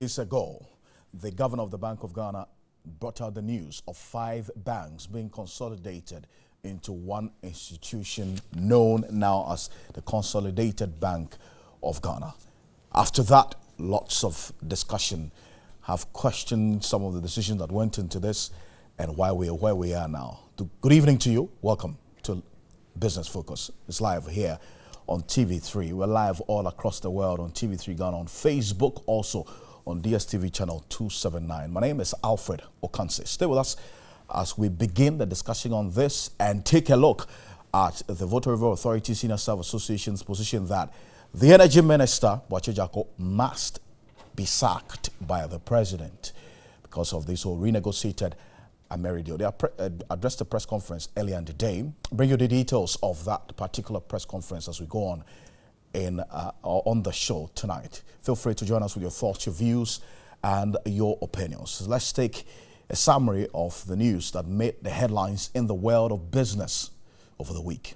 Days ago, the governor of the Bank of Ghana brought out the news of 5 banks being consolidated into one institution known now as the Consolidated Bank of Ghana. After that, lots of discussion have questioned some of the decisions that went into this and why we are where we are now. Good evening to you. Welcome to Business Focus. It's live here on TV3. We're live all across the world on TV3 Ghana, on Facebook, also on DSTV channel 279. My name is Alfred Okanse. Stay with us as we begin the discussion on this and take a look at the Volta River Authority Senior Staff Association's position that the Energy Minister, Boakye Agyarko, must be sacked by the President because of this whole renegotiated Ameri deal. They addressed a press conference earlier in the day. Bring you the details of that particular press conference as we go on on the show tonight. Feel free to join us with your thoughts, your views, and your opinions. Let's take a summary of the news that made the headlines in the world of business over the week.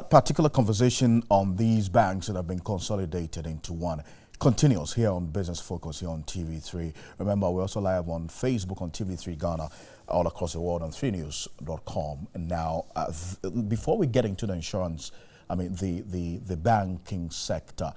Particular conversation on these banks that have been consolidated into one continues here on Business Focus here on TV3. Remember, we're also live on Facebook on TV3 Ghana, all across the world on 3news.com. And now, before we get into the insurance, the banking sector,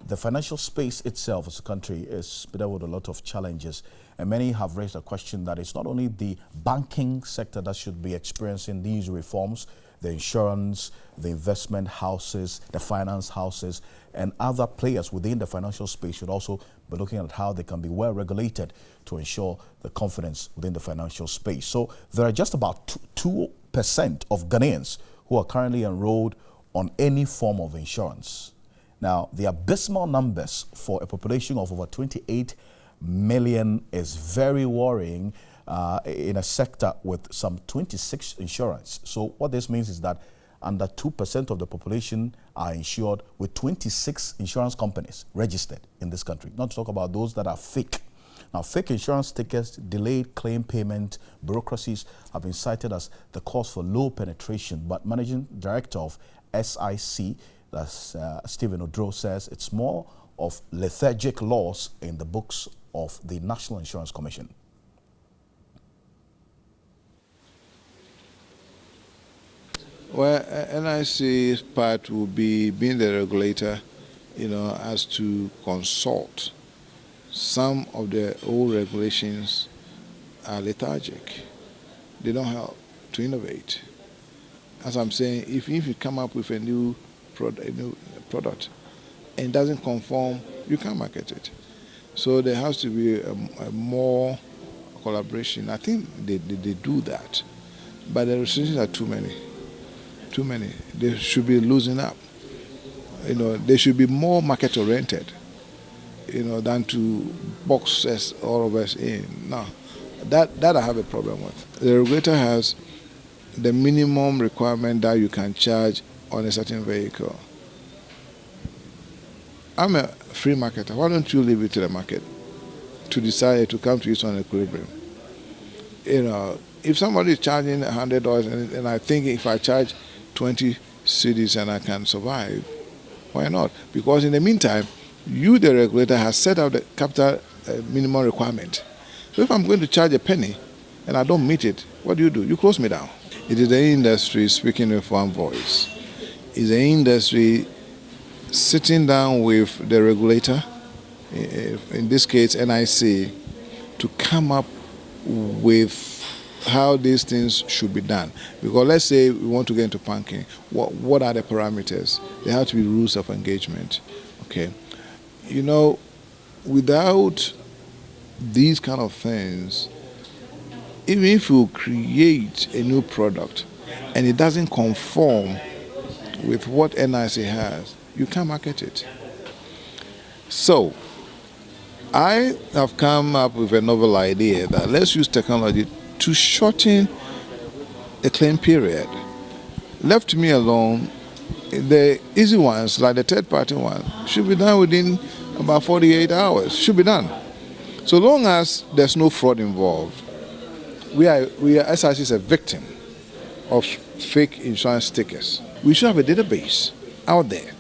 the financial space itself as a country is bedeviled with a lot of challenges. And many have raised a question that it's not only the banking sector that should be experiencing these reforms, the insurance, the investment houses, the finance houses, and other players within the financial space should also be looking at how they can be well regulated to ensure the confidence within the financial space. So there are just about 2% of Ghanaians who are currently enrolled on any form of insurance. Now, the abysmal numbers for a population of over 28 million is very worrying in a sector with some 26 insurance. So what this means is that under 2% of the population are insured with 26 insurance companies registered in this country. Not to talk about those that are fake. Now, fake insurance stickers, delayed claim payment, bureaucracies have been cited as the cause for low penetration. But Managing Director of SIC, that's Stephen Odro, says it's more of lethargic laws in the books of the National Insurance Commission. Well, NIC's part will be being the regulator, as to consult. Some of the old regulations are lethargic. They don't help to innovate. As I'm saying, if you come up with a new product and it doesn't conform, you can't market it. So there has to be a more collaboration. I think they do that, but the restrictions are too many. Too many. They should be loosening up. They should be more market-oriented, than to box us, all of us in. No, that I have a problem with. The regulator has the minimum requirement that you can charge on a certain vehicle. I'm a free marketer. Why don't you leave it to the market to decide to come to its own equilibrium? If somebody is charging $100 and I think if I charge 20 cedis and I can survive, why not? Because in the meantime, you, the regulator, has set out the capital minimum requirement. So if I'm going to charge a penny and I don't meet it, what do? You close me down. It is the industry speaking with one voice. It's the industry sitting down with the regulator, in this case NIC, to come up with how these things should be done. Because let's say we want to get into banking, what are the parameters? There have to be rules of engagement. Okay. Without these kind of things, even if you create a new product and it doesn't conform with what NIC has, you can't market it. So, I have come up with a novel idea that let's use technology to shorten the claim period. Left to me alone, the easy ones, like the third-party one, should be done within about 48 hours. Should be done. So long as there's no fraud involved. SIC is a victim of fake insurance stickers. We should have a database out there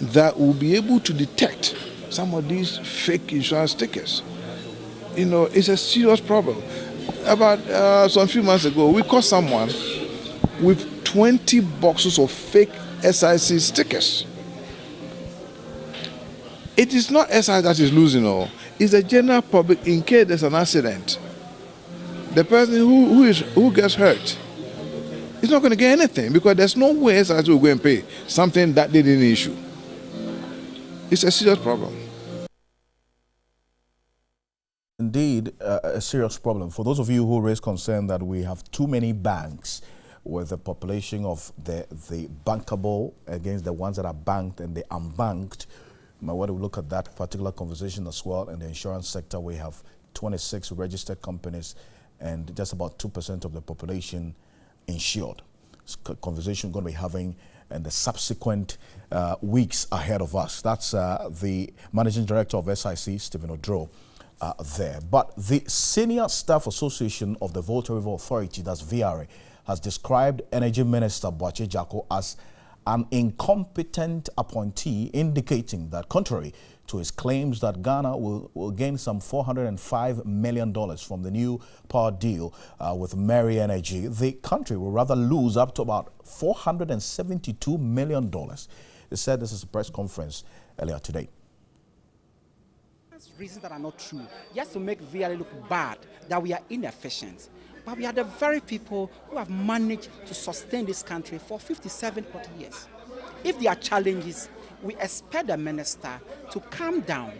that will be able to detect some of these fake insurance stickers. It's a serious problem. About some few months ago, we caught someone with 20 boxes of fake SIC stickers. It is not SIC that is losing all. It's the general public in case there's an accident. The person who gets hurt is not going to get anything because there's no way SIC will go and pay something that they didn't issue. It's a serious problem. Indeed, a serious problem. For those of you who raise concern that we have too many banks with a population of the bankable against the ones that are banked and the unbanked, when we look at that particular conversation as well, in the insurance sector, we have 26 registered companies and just about 2% of the population insured. It's a conversation we're going to be having in the subsequent weeks ahead of us. That's the Managing Director of SIC, Stephen Odro, there. But the Senior Staff Association of the Volta River Authority, that's VRA, has described Energy Minister Boakye Jarko as an incompetent appointee, indicating that contrary to his claims that Ghana will gain some $405 million from the new power deal with Mary Energy, the country will rather lose up to about $472 million. They said this is a press conference earlier today. Reasons that are not true, just to make VRA look bad, that we are inefficient. But we are the very people who have managed to sustain this country for 57, 40 years. If there are challenges, we expect the minister to calm down,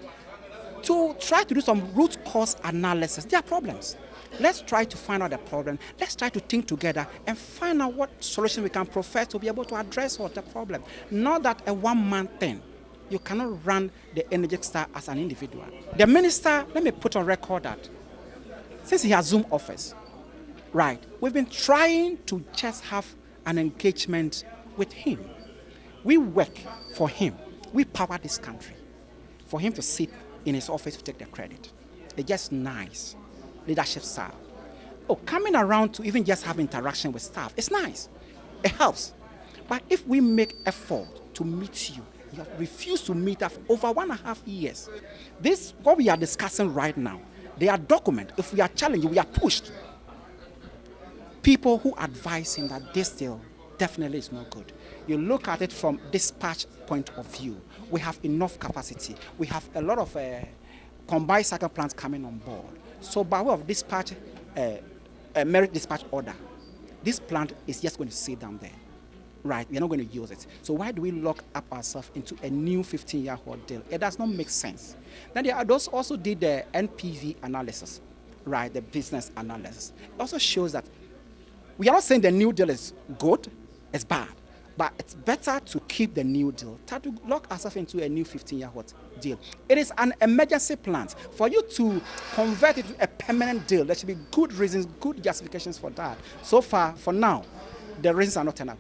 to try to do some root cause analysis. There are problems. Let's try to find out the problem. Let's try to think together and find out what solution we can profess to be able to address what the problem. Not that a one-man thing. you cannot run the energy sector as an individual. The minister, let me put on record that since he has Zoom office, right, we've been trying to just have an engagement with him. We work for him. We power this country. For him to sit in his office to take the credit. It's just nice leadership style. Oh, coming around to even just have interaction with staff, it's nice. It helps. But if we make effort to meet you, you have refused to meet us over 1.5 years. This, what we are discussing right now, they are documents. If we are challenged, we are pushed. People who advise him that this deal definitely is not good. You look at it from dispatch point of view. We have enough capacity. We have a lot of combined cycle plants coming on board. So by way of dispatch, merit dispatch order, this plant is just going to sit down there. Right, we are not going to use it. So why do we lock up ourselves into a new 15-year hold deal? It does not make sense. Then there are those also did the NPV analysis, right, the business analysis. It also shows that we are not saying the new deal is good, it's bad, but it's better to keep the new deal than to lock ourselves into a new 15-year hold deal. It is an emergency plan. For you to convert it to a permanent deal, there should be good reasons, good justifications for that. So far, for now, the reasons are not enough.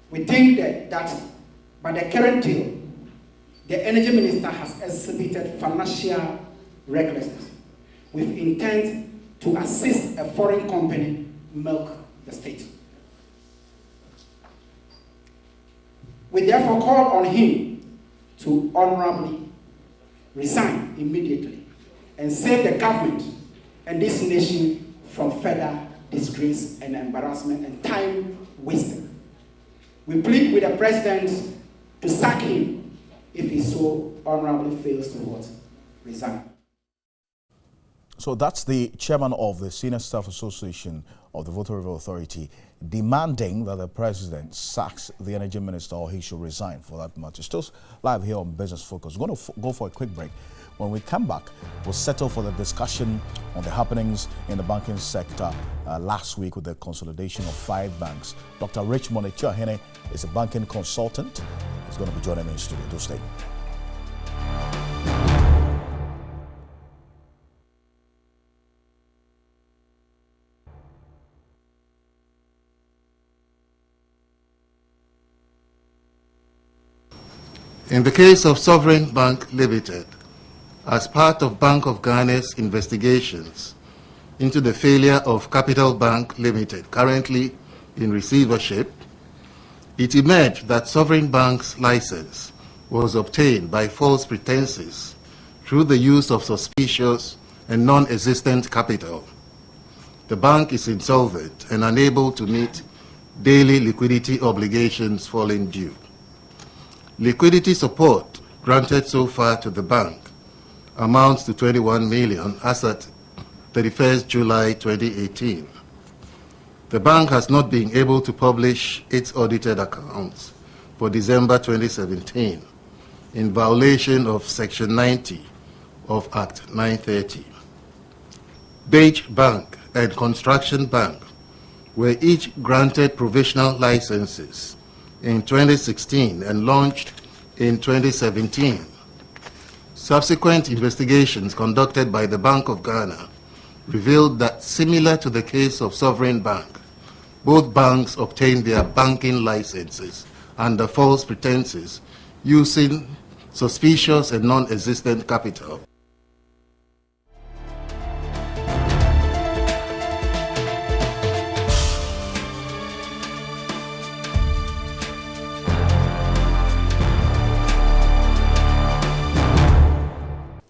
We think that by the current deal, the energy minister has exhibited financial recklessness with intent to assist a foreign company milk the state. We therefore call on him to honorably resign immediately and save the government and this nation from further disgrace and embarrassment and time wasted. We plead with the president to sack him if he so honorably fails to resign. So that's the chairman of the Senior Staff Association of the Volta River Authority demanding that the president sacks the energy minister or he should resign for that matter. Still live here on Business Focus. We're going to go for a quick break. When we come back, we'll settle for the discussion on the happenings in the banking sector last week with the consolidation of 5 banks. Dr. Richmond Echiahene is a banking consultant. He's going to be joining me in studio. Do stay. In the case of Sovereign Bank Limited, as part of Bank of Ghana's investigations into the failure of Capital Bank Limited, currently in receivership, it emerged that Sovereign Bank's license was obtained by false pretenses through the use of suspicious and non-existent capital. The bank is insolvent and unable to meet daily liquidity obligations falling due. Liquidity support granted so far to the bank amounts to 21 million as at 31st July 2018. The bank has not been able to publish its audited accounts for December 2017 in violation of Section 90 of Act 930. Beige Bank and Construction Bank were each granted provisional licenses in 2016 and launched in 2017. Subsequent investigations conducted by the Bank of Ghana revealed that, similar to the case of Sovereign Bank, both banks obtained their banking licenses under false pretenses using suspicious and non-existent capital.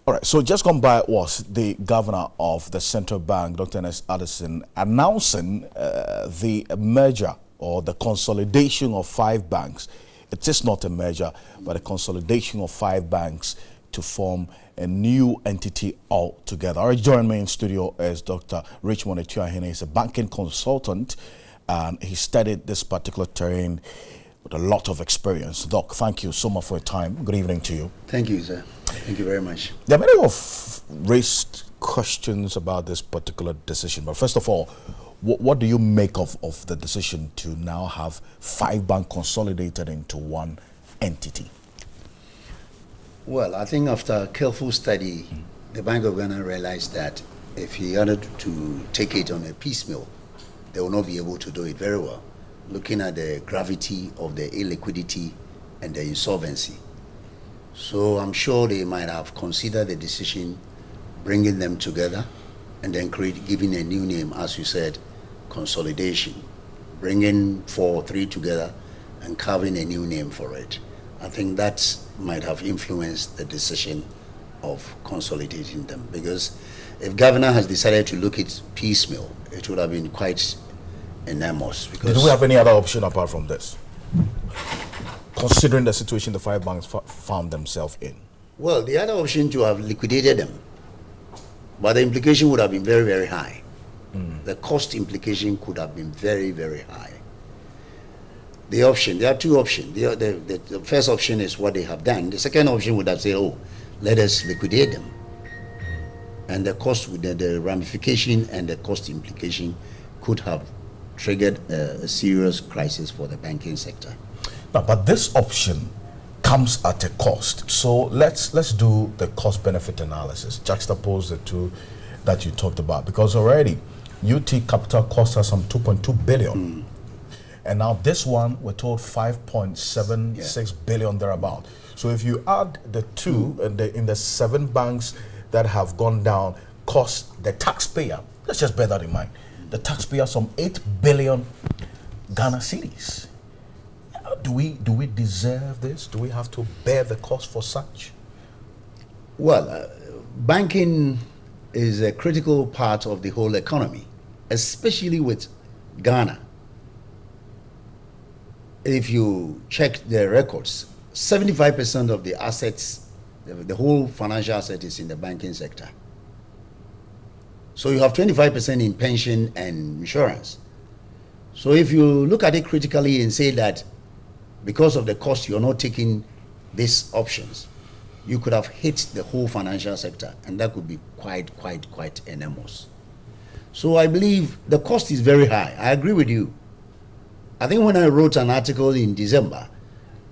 All right, so just gone by was the governor of the central bank, Dr. Ernest Addison, announcing the merger or the consolidation of 5 banks. It is not a merger, but a consolidation of 5 banks to form a new entity altogether. All right, joining me in studio is Dr. Richmond Echiahene. He's a banking consultant, and he studied this particular terrain with a lot of experience. Doc, thank you so much for your time. Good evening to you. Thank you, sir. Thank you very much. There are many of raised questions about this particular decision, but first of all, what do you make of the decision to now have 5 banks consolidated into one entity? Well, I think after careful study, the Bank of Ghana realized that if he wanted to take it on a piecemeal, they will not be able to do it very well, looking at the gravity of the illiquidity and the insolvency. So I'm sure they might have considered the decision, bringing them together, and then giving a new name, as you said, consolidation, bringing 4 or 3 together and carving a new name for it. I think that might have influenced the decision of consolidating them, because if governor has decided to look at piecemeal, it would have been quite enormous. Because did we have any other option apart from this, considering the situation the 5 banks found themselves in? Well, the other option to have liquidated them, but the implication would have been very, very high. The cost implication could have been very, very high. The option, there are 2 options. The first option is what they have done. The second option would have said, oh, let us liquidate them. And the cost, the ramification and the cost implication could have triggered a serious crisis for the banking sector. No, but this option comes at a cost. So let's do the cost-benefit analysis, juxtapose the 2 that you talked about, because already UT Capital cost us some 2.2 billion. And now this one, we're told 5.76 billion thereabout. So if you add the 2 and in the 7 banks that have gone down, cost the taxpayer, let's just bear that in mind, the taxpayer some 8 billion Ghana cedis. Do we deserve this? Do we have to bear the cost for such? Well, banking is a critical part of the whole economy, especially with Ghana. If you check the records, 75% of the assets, the whole financial asset is in the banking sector. So you have 25% in pension and insurance. So if you look at it critically and say that because of the cost you're not taking these options, you could have hit the whole financial sector, and that could be quite enormous. So I believe the cost is very high. I agree with you. I think when I wrote an article in December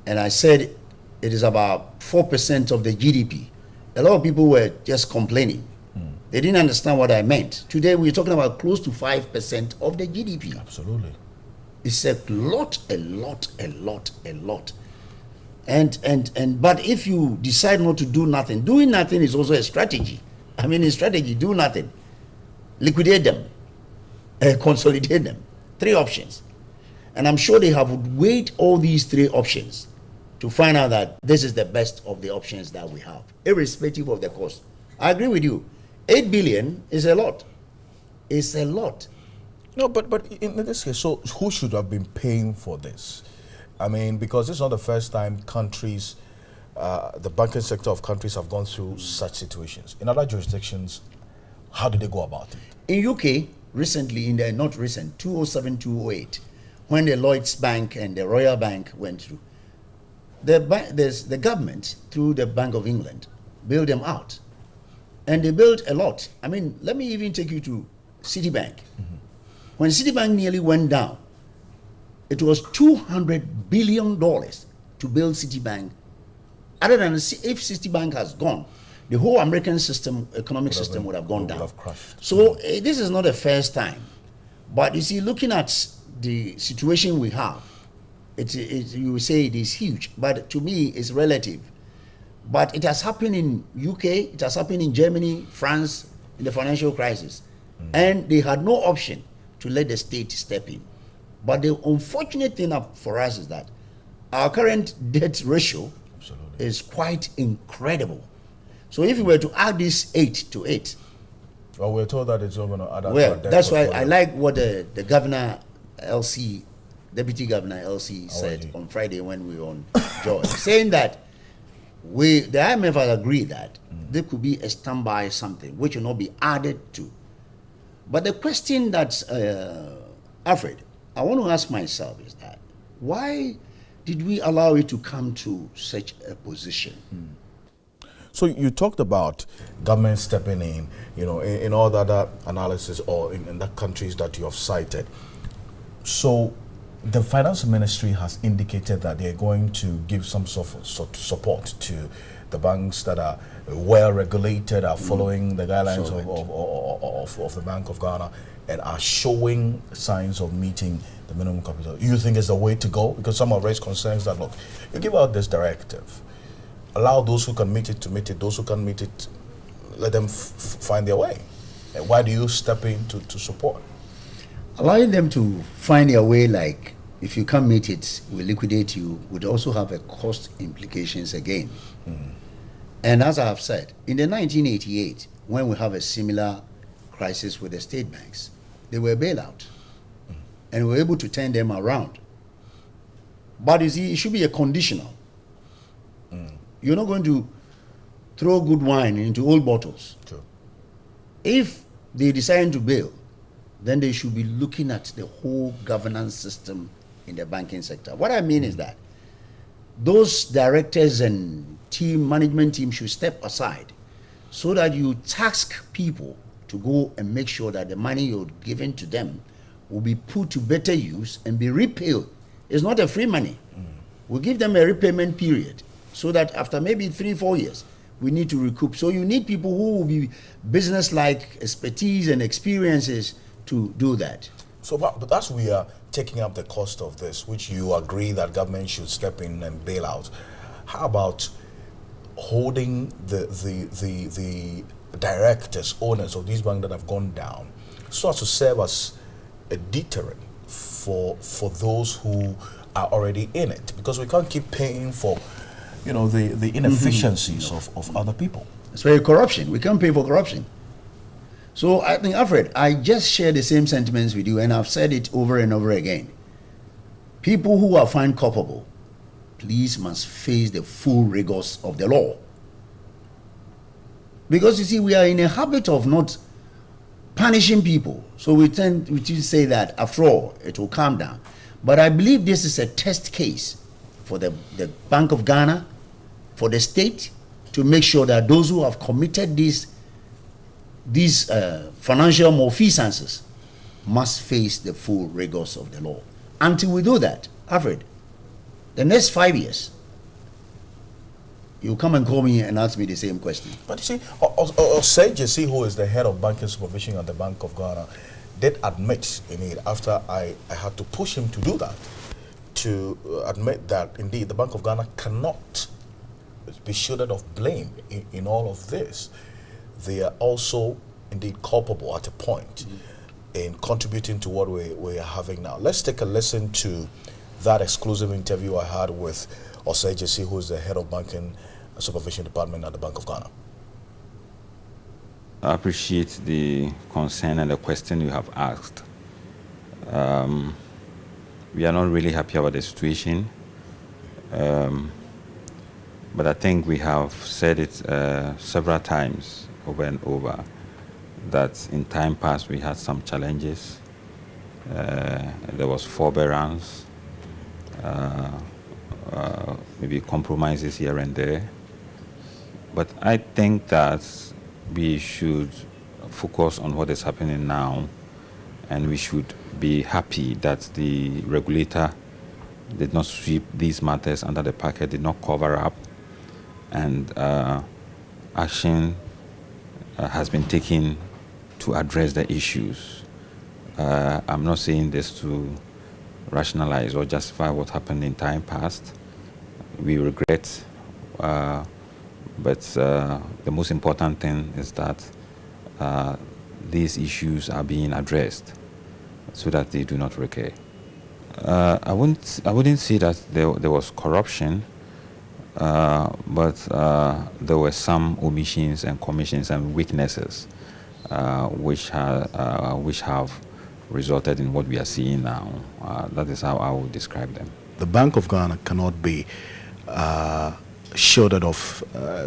and I said it is about 4% of the GDP, a lot of people were just complaining. They didn't understand what I meant. Today we're talking about close to 5% of the GDP. Absolutely. It's a lot. And but if you decide not to do nothing, doing nothing is also a strategy. I mean, in strategy, do nothing, liquidate them, consolidate them. 3 options. And I'm sure they have weighed all these 3 options to find out that this is the best of the options that we have, irrespective of the cost. I agree with you. 8 billion is a lot. It's a lot. No, but in this case, so who should have been paying for this? I mean, because this is not the first time countries, the banking sector of countries have gone through such situations. In other jurisdictions, how did they go about it? In UK, recently, in the not recent, 2007, 2008, when the Lloyds Bank and the Royal Bank went through, the government, through the Bank of England, bailed them out. And they built a lot. I mean, let me even take you to Citibank. When Citibank nearly went down, it was $200 billion to build Citibank. Other than if Citibank has gone, the whole American system, economic system would have gone down. Would have crashed. So this is not the first time. But you see, looking at the situation we have, you will say it is huge, but to me it's relative. But it has happened in UK, it has happened in Germany, France, in the financial crisis. And they had no option to let the state step in. But the unfortunate thing for us is that our current debt ratio is quite incredible. So if we were to add this 8 to 8, well, we're told that it's not going to add up. well, to our debt that's why portfolio. I like what the governor, LC, Deputy Governor LC said on Friday when we were on Joy, saying that the IMF has agreed that there could be a standby something which will not be added to. But the question that, Alfred, I want to ask myself is that, why did we allow it to come to such a position? So you talked about government stepping in, in all the other analysis or in the countries that you have cited. So The finance ministry has indicated that they're going to give some sort of support to the banks that are well regulated, are following the guidelines of the Bank of Ghana, and are showing signs of meeting the minimum capital. You think it's the way to go? Because some have raised concerns that, look, you give out this directive, allow those who can meet it to meet it, those who can't meet it, let them find their way. And why do you step in to support? Allowing them to find their way, like, if you can't meet it, we liquidate you, would also have a cost implications again. And as I have said, in the 1988, when we have a similar crisis with the state banks, they were bailout. And we were able to turn them around. But you see, it should be a conditional. You're not going to throw good wine into old bottles. Sure. If they decide to bail, then they should be looking at the whole governance system in the banking sector. What I mean is that those directors and management team should step aside so that you task people to go and make sure that the money you're giving to them will be put to better use and be repaid. It's not a free money. We'll give them a repayment period so that after maybe 3-4 years, we need to recoup. So you need people who will be business-like expertise and experiences to do that. So, but as we are taking up the cost of this, which you agree that government should step in and bail out, how about holding the directors, owners of these banks that have gone down, so as to serve as a deterrent for those who are already in it? Because we can't keep paying for, you know, the inefficiencies of other people. It's very corruption. We can't pay for corruption. So I think, Alfred, I just share the same sentiments with you, and I've said it over and over again. People who are found culpable, please must face the full rigors of the law. Because you see, we are in a habit of not punishing people. So we tend to say that after all, it will calm down. But I believe this is a test case for the Bank of Ghana, for the state, to make sure that those who have committed these financial malfeasances must face the full rigors of the law. Until we do that, Alfred, the next 5 years, you come and call me and ask me the same question. But you see, Osei Gyasi, who is the head of banking supervision at the Bank of Ghana, did admit in it after I had to push him to do that, to admit that indeed the Bank of Ghana cannot be shielded of blame in all of this. They are also indeed culpable at a point in contributing to what we are having now. Let's take a listen to that exclusive interview I had with Osei Gyasi, who is the head of banking supervision department at the Bank of Ghana. I appreciate the concern and the question you have asked. We are not really happy about the situation, but I think we have said it several times over and over that in time past we had some challenges. There was forbearance, maybe compromises here and there. But I think that we should focus on what is happening now, and we should be happy that the regulator did not sweep these matters under the parquet, did not cover up, and action has been taken to address the issues. I'm not saying this to rationalize or justify what happened in time past. We regret, but the most important thing is that these issues are being addressed so that they do not recur. I wouldn't say that there was corruption, but there were some omissions and commissions and weaknesses which have resulted in what we are seeing now. That is how I would describe them. The Bank of Ghana cannot be shielded of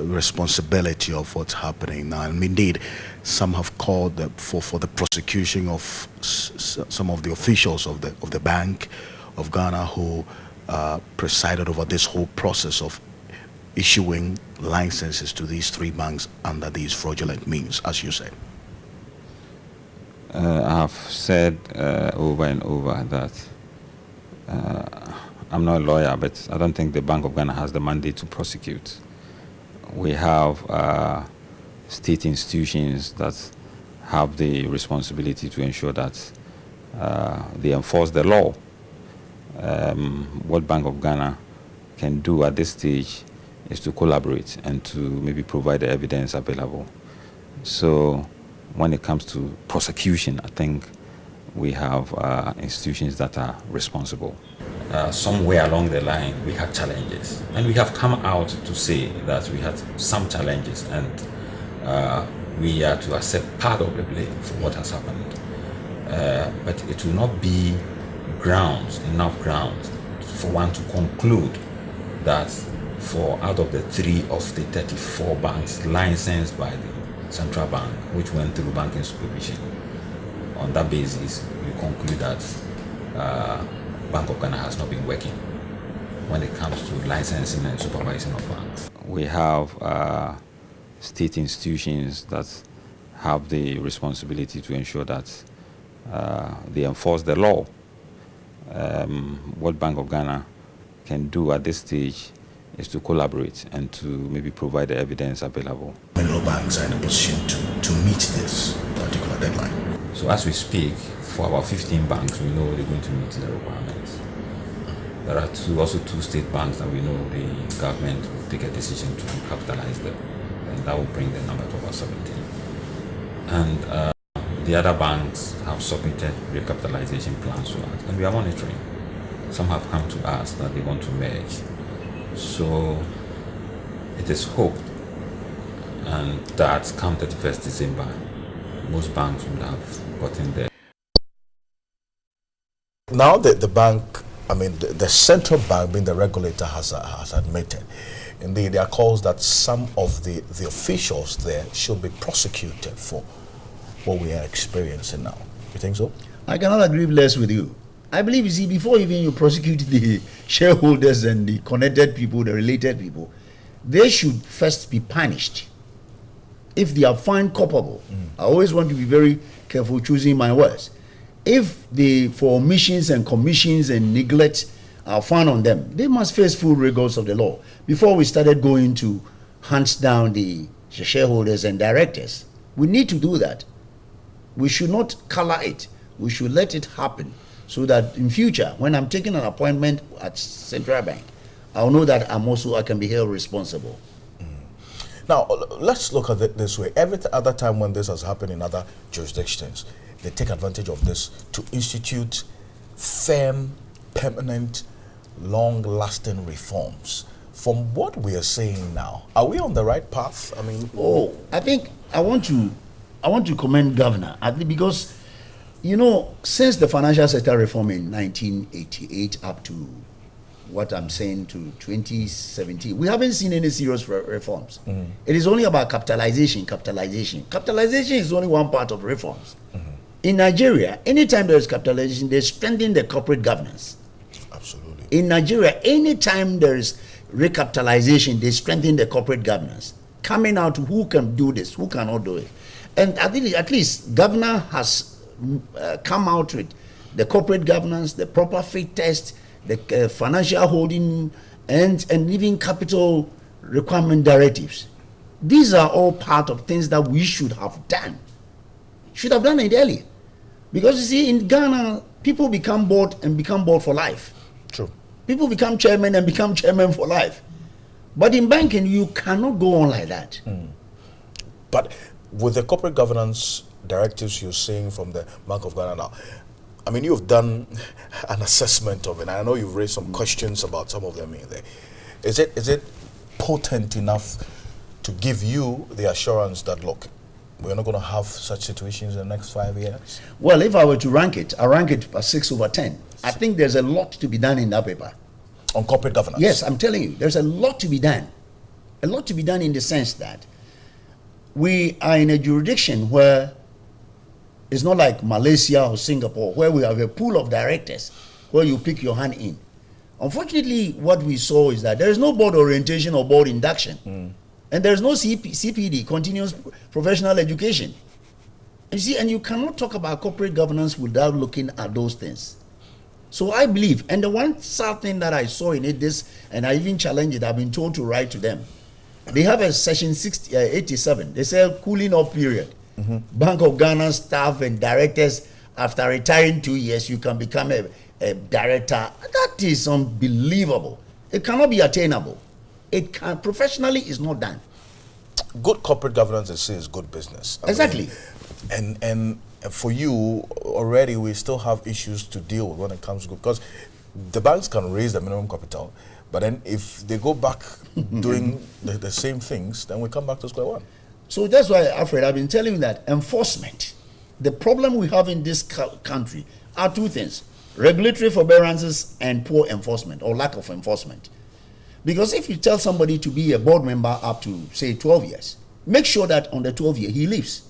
responsibility of what's happening now. And indeed, some have called for the prosecution of some of the officials of the Bank of Ghana who presided over this whole process of issuing licenses to these three banks under these fraudulent means, as you said. I have said over and over that I'm not a lawyer, but I don't think the Bank of Ghana has the mandate to prosecute. We have state institutions that have the responsibility to ensure that they enforce the law. What Bank of Ghana can do at this stage is to collaborate and to maybe provide the evidence available. So when it comes to prosecution, I think we have institutions that are responsible. Somewhere along the line, we had challenges. And we have come out to say that we had some challenges, and we are to accept part of the blame for what has happened. But it will not be enough grounds for one to conclude that out of the 3 of the 34 banks licensed by the central bank, which went through banking supervision, on that basis, we conclude that Bank of Ghana has not been working when it comes to licensing and supervising of banks. We have state institutions that have the responsibility to ensure that they enforce the law. What Bank of Ghana can do at this stage is to collaborate and to maybe provide the evidence available. Mineral banks are in a position to meet this particular deadline. So as we speak, for about 15 banks, we know they're going to meet the requirements. There are also two state banks that we know the government will take a decision to recapitalize them, and that will bring the number to about 17. And the other banks have submitted recapitalization plans to us, and we are monitoring. Some have come to us that they want to merge. So it is hoped and that come 31st December, most banks would have gotten there. Now the bank, the central bank being the regulator has admitted, indeed there are calls that some of the officials there should be prosecuted for what we are experiencing now. You think so? I cannot agree less with you. I believe, you see, before even you prosecute the shareholders and the connected people, the related people, they should first be punished if they are found culpable. I always want to be very careful choosing my words. If they, for omissions and commissions and neglect, are found on them, they must face full rigors of the law. Before we started going to hunt down the shareholders and directors, we need to do that. We should not color it. We should let it happen, so that in future, when I'm taking an appointment at Central Bank, I'll know that I can be held responsible. Now, let's look at it this way. Every other time when this has happened in other jurisdictions, they take advantage of this to institute firm, permanent, long-lasting reforms. From what we are seeing now, are we on the right path? I think I want to commend Governor, because, since the financial sector reform in 1988 up to what I'm saying to 2017, we haven't seen any serious reforms. It is only about capitalization. Capitalization is only one part of reforms. In Nigeria, anytime there is capitalization, they strengthen the corporate governance. Absolutely. In Nigeria, anytime there is recapitalization, they strengthen the corporate governance. Coming out who can do this, who cannot do it. And I think at least Governor has come out with the corporate governance, the proper fit test, the financial holding, and even capital requirement directives. These are all part of things that we should have done. Should have done it earlier. Because you see, in Ghana, people become board for life. True. People become chairman and become chairman for life. But in banking, you cannot go on like that. But with the corporate governance directives you're seeing from the Bank of Ghana now, you've done an assessment of it, and I know you've raised some questions about some of them in there. Is it potent enough to give you the assurance that, look, we're not going to have such situations in the next 5 years? Well, if I were to rank it, I rank it as 6/10. I think there's a lot to be done in that paper. On corporate governance? Yes, I'm telling you, there's a lot to be done. A lot to be done in the sense that we are in a jurisdiction where it's not like Malaysia or Singapore, where we have a pool of directors where you pick your hand in. Unfortunately, what we saw is that there is no board orientation or board induction. And there's no CPD, continuous professional education. You see, and you cannot talk about corporate governance without looking at those things. So I believe, and the one sad thing that I saw in it, and I even challenged it, I've been told to write to them. They have a section 87. They say cooling off period. Bank of Ghana staff and directors, after retiring 2 years, you can become a director. That is unbelievable. It cannot be attainable. It can, professionally, is not done. Good corporate governance, they say, is good business. Exactly. And for you, already we still have issues to deal with when it comes to, because the banks can raise the minimum capital, but then if they go back doing the same things, then we come back to square one. So that's why, Alfred, I've been telling you that enforcement, the problem we have in this country are two things: regulatory forbearances and poor enforcement or lack of enforcement. Because if you tell somebody to be a board member up to, say, 12 years, make sure that on the 12th year he leaves.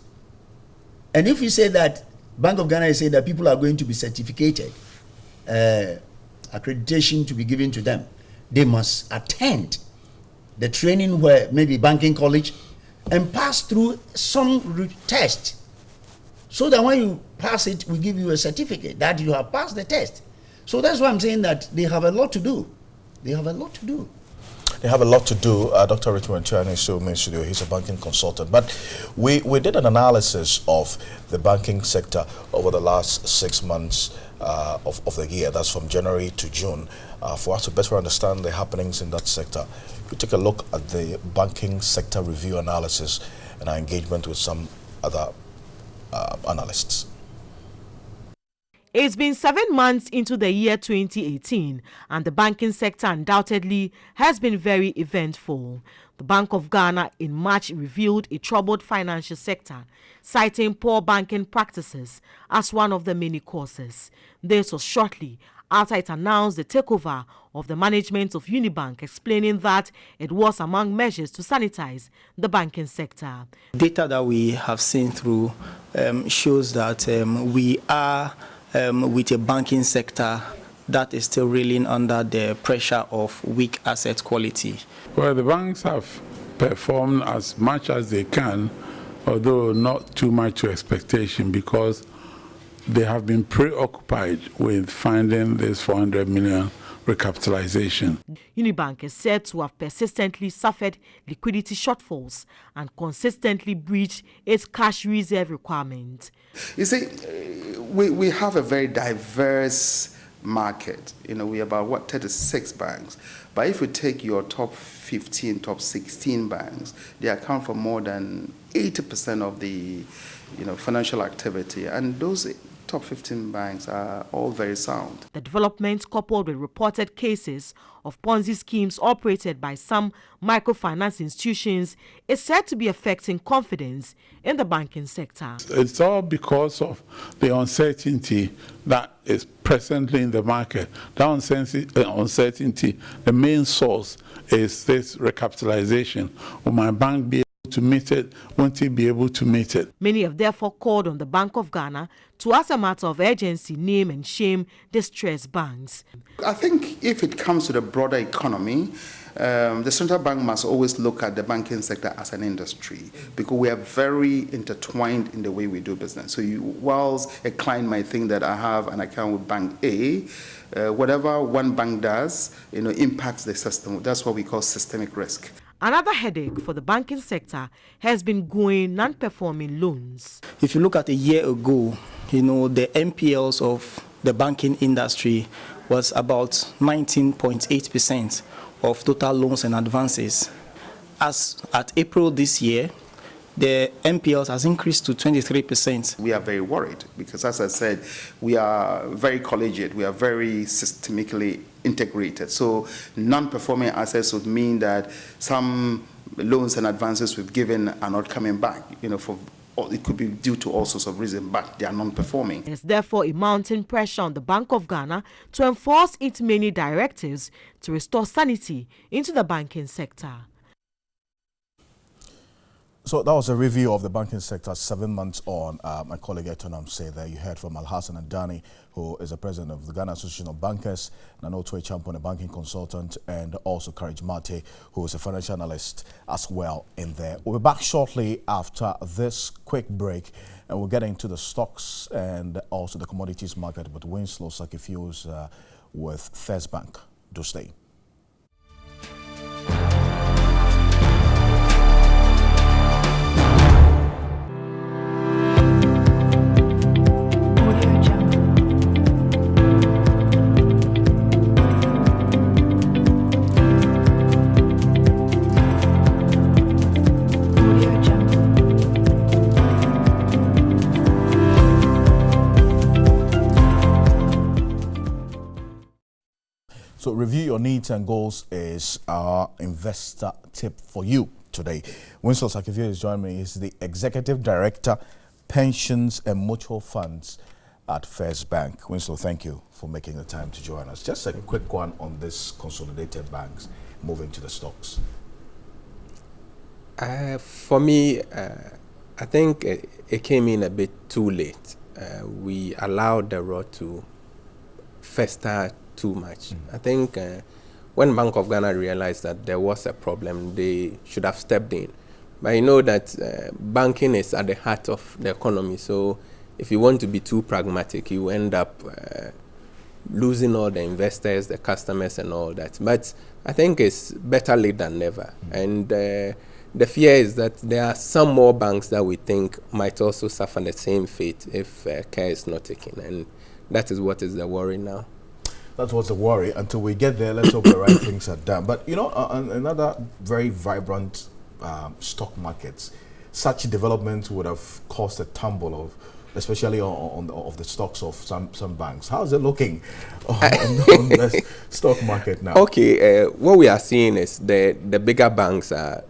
And if you say that Bank of Ghana is saying that people are going to be certificated, accreditation to be given to them, they must attend the training where maybe banking college and pass through some test, so that when you pass it, we give you a certificate that you have passed the test. So that's why I'm saying that they have a lot to do. They have a lot to do. They have a lot to do. Dr. Richmond Tiani is still in studio. He's a banking consultant. But we did an analysis of the banking sector over the last 6 months of the year. That's from January to June. For us to better understand the happenings in that sector, we take a look at the banking sector review analysis and our engagement with some other analysts. It's been 7 months into the year 2018, and the banking sector undoubtedly has been very eventful. The Bank of Ghana in March revealed a troubled financial sector, citing poor banking practices as one of the many causes. This was shortly after it announced the takeover of the management of Unibank, explaining that it was among measures to sanitize the banking sector. Data that we have seen through shows that we are with a banking sector that is still reeling under the pressure of weak asset quality. Well, the banks have performed as much as they can, although not too much to expectation, because they have been preoccupied with finding this 400 million recapitalization. Unibank is said to have persistently suffered liquidity shortfalls and consistently breached its cash reserve requirement. You see, we have a very diverse market. You know, we are about 36 banks. But if you take your top 15, top 16 banks, they account for more than 80% of the financial activity. And those top 15 banks are all very sound. The developments, coupled with reported cases of Ponzi schemes operated by some microfinance institutions, is said to be affecting confidence in the banking sector. It's all because of the uncertainty that is presently in the market. That uncertainty, the main source is this recapitalization. Will my bank be able to meet it? Won't it be able to meet it? Many have therefore called on the Bank of Ghana to, as a matter of urgency, name and shame distressed banks. I think if it comes to the broader economy, the central bank must always look at the banking sector as an industry, because we are very intertwined in the way we do business. So whilst a client might think that I have an account with Bank A, whatever one bank does, impacts the system. That's what we call systemic risk. Another headache for the banking sector has been growing non-performing loans. If you look at a year ago, the NPLs of the banking industry was about 19.8% of total loans and advances. As at April this year, the NPLs has increased to 23%. We are very worried because, as I said, we are very collegiate, we are very systemically integrated. So non-performing assets would mean that some loans and advances we've given are not coming back, it could be due to all sorts of reasons, but they are non-performing. There's therefore a mounting pressure on the Bank of Ghana to enforce its many directives to restore sanity into the banking sector. So that was a review of the banking sector 7 months on. My colleague Etonam said that you heard from Alhassan Adani, who is the president of the Ghana Association of Bankers, and Otwe Champon, a banking consultant, and also Courage Mate, who is a financial analyst as well in there. We'll be back shortly after this quick break, and we'll get into the stocks and also the commodities market with Winslow Sakifios with First Bank. Do stay. So review your needs and goals is our investor tip for you today. Winslow Sakifio is joining me. He's the Executive Director, Pensions and Mutual Funds at First Bank. Winslow, thank you for making the time to join us. Just a quick one on this consolidated banks moving to the stocks. For me, I think it came in a bit too late. We allowed the rot to fester too much. I think when Bank of Ghana realized that there was a problem, they should have stepped in. But you know that banking is at the heart of the economy, so if you want to be too pragmatic, you end up losing all the investors, the customers and all that. But I think it's better late than never. And the fear is that there are some more banks that we think might also suffer the same fate if care is not taken. And that is what is the worry now. That's what's the worry. Until we get there, let's hope the right things are done. But, you know, another very vibrant stock markets, such developments would have caused a tumble of, especially of the stocks of some banks. How is it looking on the stock market now? Okay, what we are seeing is the bigger banks are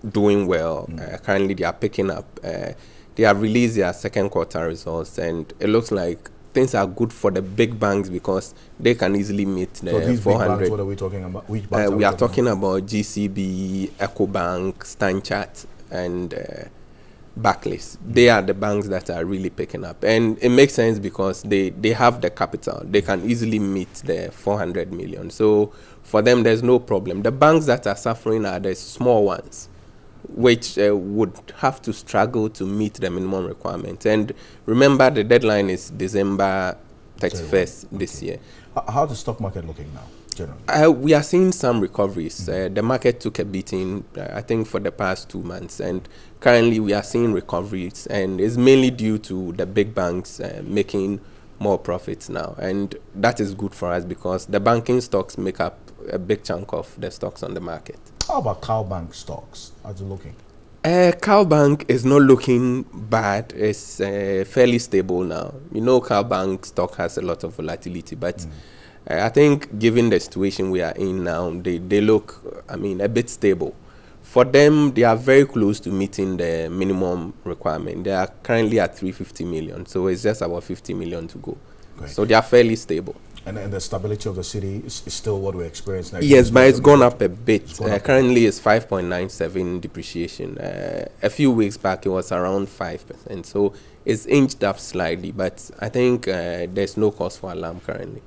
doing well. Currently, they are picking up. They have released their second quarter results, and it looks like things are good for the big banks because they can easily meet the 400. Big banks, what are we talking about? Which banks we are talking about GCB, EcoBank, StanChart, and Barclays. They are the banks that are really picking up. And it makes sense because they have the capital. They can easily meet the 400 million. So for them, there's no problem. The banks that are suffering are the small ones, which would have to struggle to meet the minimum requirement. And remember, the deadline is December 31st this year. How's the stock market looking now, generally? We are seeing some recoveries. The market took a beating, I think, for the past 2 months. And currently, we are seeing recoveries. And it's mainly due to the big banks making more profits now. And that is good for us because the banking stocks make up a big chunk of the stocks on the market. How about CowBank stocks? How's it looking? CowBank is not looking bad. It's fairly stable now. You know, CowBank stock has a lot of volatility, but I think given the situation we are in now, they look, I mean, a bit stable. For them, they are very close to meeting the minimum requirement. They are currently at 350 million, so it's just about 50 million to go. Great. So they are fairly stable. And the stability of the city is still what we experience now? Yes, but it's gone up a bit. Currently, it's 5.97 depreciation. A few weeks back, it was around 5%. So it's inched up slightly, but I think there's no cause for alarm currently.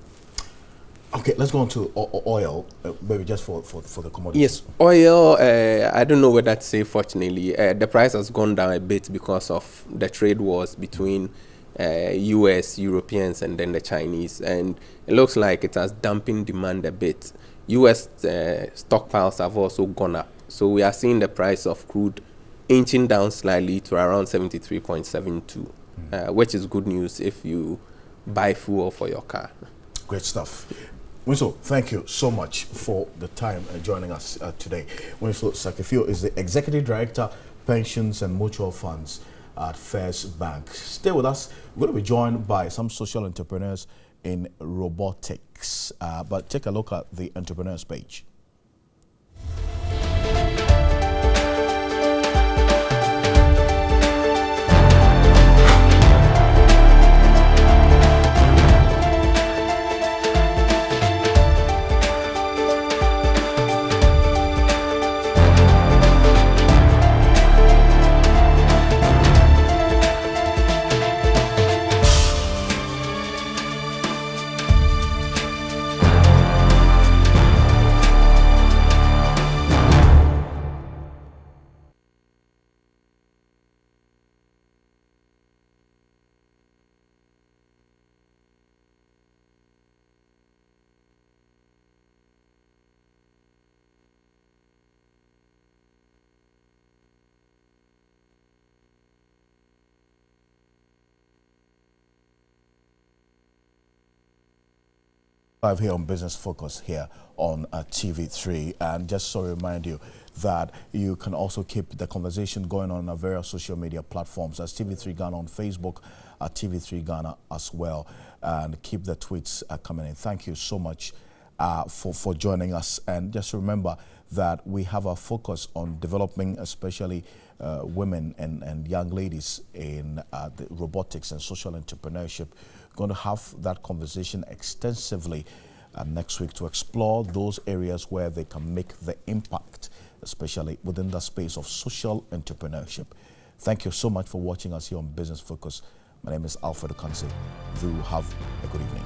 Okay, let's go on to oil, maybe just for the commodities. Yes, oil, I don't know whether to say fortunately. The price has gone down a bit because of the trade wars between US, Europeans, and then the Chinese. And it looks like it has dampened demand a bit. US stockpiles have also gone up. So we are seeing the price of crude inching down slightly to around 73.72, which is good news if you buy fuel for your car. Great stuff. Winslow, thank you so much for the time joining us today. Winslow Sakifio is the Executive Director, Pensions and Mutual Funds at First Bank. Stay with us. We're going to be joined by some social entrepreneurs in robotics. But take a look at the entrepreneurs page. Live here on Business Focus here on TV3. And just to remind you that you can also keep the conversation going on our various social media platforms as TV3 Ghana on Facebook, at TV3 Ghana as well. And keep the tweets coming in. Thank you so much for joining us. And just remember that we have a focus on developing especially women and young ladies in the robotics and social entrepreneurship. Going to have that conversation extensively next week to explore those areas where they can make the impact, especially within the space of social entrepreneurship. Thank you so much for watching us here on Business Focus. My name is Alfred Okanse. Do have a good evening.